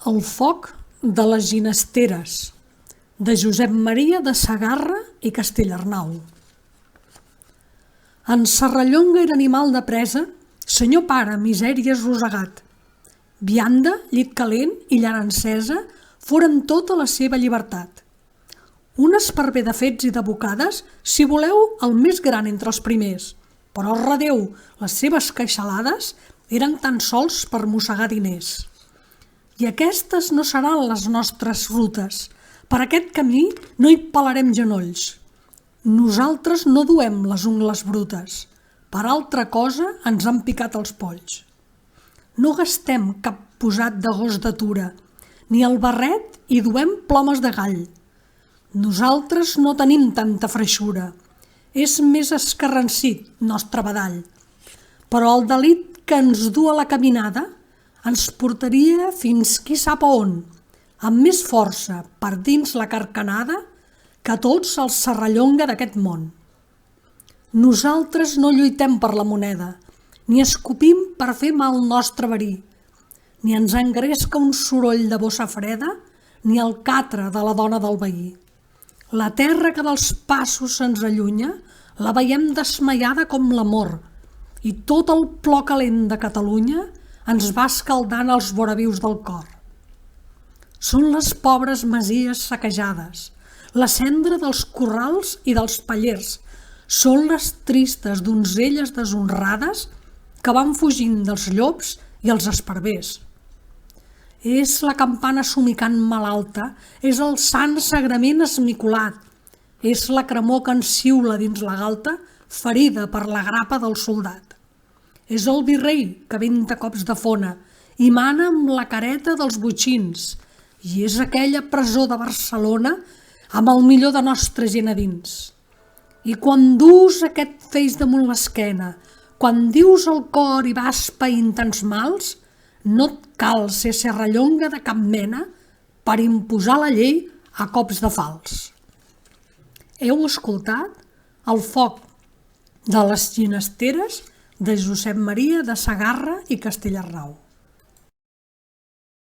El foc de les ginesteres, de Josep Maria de Sagarra i Castellarnau. En Serrallonga era animal de presa, senyor pare, misèries rosegat. Vianda, llit calent i llar encesa foren tota la seva llibertat. Un esparver de fets i de bocades, si voleu, el més gran entre els primers, però al redeu les seves queixalades eren tan sols per mossegar diners. I aquestes no seran les nostres rutes. Per aquest camí no hi pelarem genolls. Nosaltres no duem les ungles brutes. Per altra cosa ens han picat els polls. No gastem cap posat de gos d'atura, ni el barret hi duem plomes de gall. Nosaltres no tenim tanta freixura. És més escarransit, nostre badall. Però el delit que ens du a la caminada ens portaria fins qui sap a on, amb més força per dins la carcanada que tots els Serrallonga d'aquest món. Nosaltres no lluitem per la moneda, ni escopim per fer mal nostre verí, ni ens engresca un soroll de bossa freda, ni el catre de la dona del veí. La terra que dels passos se'ns allunya la veiem desmaiada com l'amor, i tot el plor calent de Catalunya ens va escaldant els voravius del cor. Són les pobres masies saquejades, la cendra dels corrals i dels pallers, són les tristes donzelles deshonrades que van fugint dels llops i els esparvers. És la campana somicant malalta, és el sant sagrament esmicolat, és la cremor que ensiula dins la galta, ferida per la grapa del soldat. És el virrei que venta cops de fona i mana amb la careta dels botxins, i és aquella presó de Barcelona amb el millor de nostra gent a dins. I quan dus aquest feix damunt l'esquena, quan dius el cor i vas païnt tants mals, no et cal ser Serrallonga de cap mena per imposar la llei a cops de fals. Heu escoltat El foc de les ginesteres de Josep Maria de Sagarra i Castellarnau.